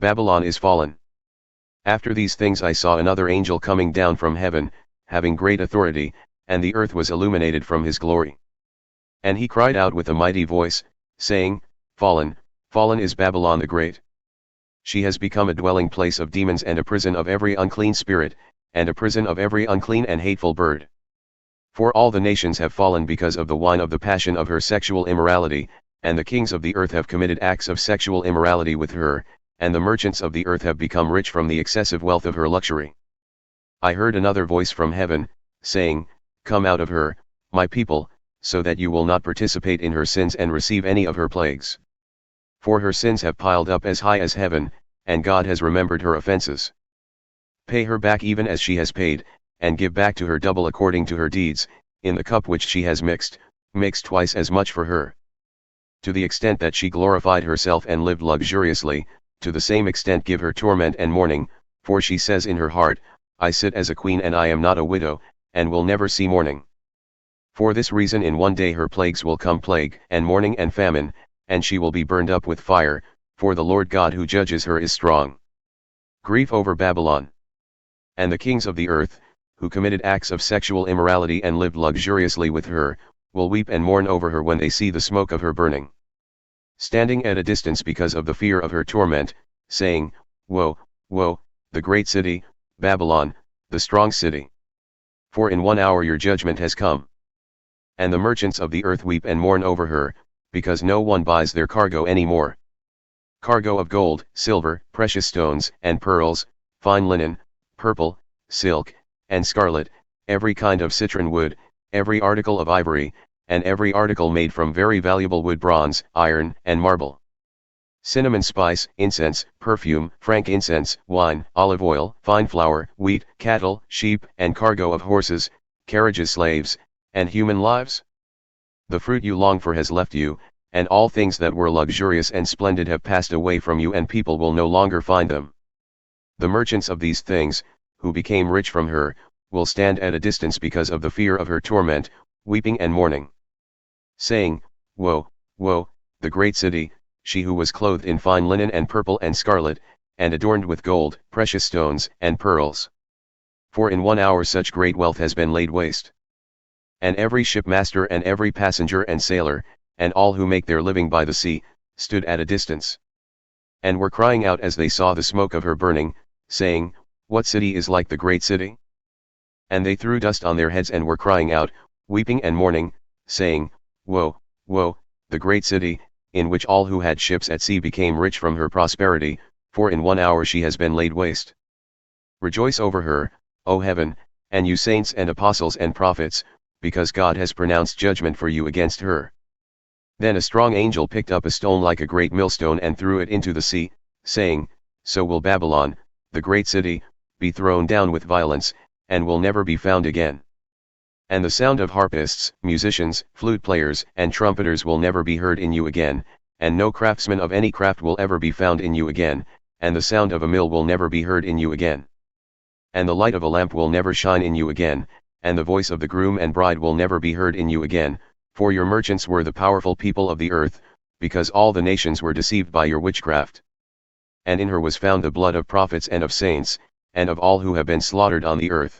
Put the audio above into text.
Babylon is fallen. After these things I saw another angel coming down from heaven, having great authority, and the earth was illuminated from his glory. And he cried out with a mighty voice, saying, Fallen, fallen is Babylon the Great. She has become a dwelling place of demons and a prison of every unclean spirit, and a prison of every unclean and hateful bird. For all the nations have fallen because of the wine of the passion of her sexual immorality, and the kings of the earth have committed acts of sexual immorality with her, and the merchants of the earth have become rich from the excessive wealth of her luxury. I heard another voice from heaven, saying, Come out of her, my people, so that you will not participate in her sins and receive any of her plagues. For her sins have piled up as high as heaven, and God has remembered her offenses. Pay her back even as she has paid, and give back to her double according to her deeds, in the cup which she has mix twice as much for her. To the extent that she glorified herself and lived luxuriously, to the same extent give her torment and mourning, for she says in her heart, I sit as a queen and I am not a widow, and will never see mourning. For this reason in one day her plagues will come, plague and mourning and famine, and she will be burned up with fire, for the Lord God who judges her is strong. Grief over Babylon. And the kings of the earth, who committed acts of sexual immorality and lived luxuriously with her, will weep and mourn over her when they see the smoke of her burning. Standing at a distance because of the fear of her torment, saying, Woe, woe, the great city, Babylon, the strong city. For in 1 hour your judgment has come. And the merchants of the earth weep and mourn over her, because no one buys their cargo any more. Cargo of gold, silver, precious stones, and pearls, fine linen, purple, silk, and scarlet, every kind of citron wood, every article of ivory, and every article made from very valuable wood, bronze, iron, and marble. Cinnamon, spice, incense, perfume, frankincense, wine, olive oil, fine flour, wheat, cattle, sheep, and cargo of horses, carriages, slaves, and human lives. The fruit you long for has left you, and all things that were luxurious and splendid have passed away from you, and people will no longer find them. The merchants of these things, who became rich from her, will stand at a distance because of the fear of her torment, weeping and mourning. Saying, Woe, woe, the great city, she who was clothed in fine linen and purple and scarlet, and adorned with gold, precious stones, and pearls. For in 1 hour such great wealth has been laid waste. And every shipmaster and every passenger and sailor, and all who make their living by the sea, stood at a distance. And were crying out as they saw the smoke of her burning, saying, What city is like the great city? And they threw dust on their heads and were crying out, weeping and mourning, saying, Woe, woe, the great city, in which all who had ships at sea became rich from her prosperity, for in 1 hour she has been laid waste. Rejoice over her, O heaven, and you saints and apostles and prophets, because God has pronounced judgment for you against her. Then a strong angel picked up a stone like a great millstone and threw it into the sea, saying, So will Babylon, the great city, be thrown down with violence, and will never be found again. And the sound of harpists, musicians, flute players, and trumpeters will never be heard in you again, and no craftsman of any craft will ever be found in you again, and the sound of a mill will never be heard in you again. And the light of a lamp will never shine in you again, and the voice of the groom and bride will never be heard in you again, for your merchants were the powerful people of the earth, because all the nations were deceived by your witchcraft. And in her was found the blood of prophets and of saints, and of all who have been slaughtered on the earth.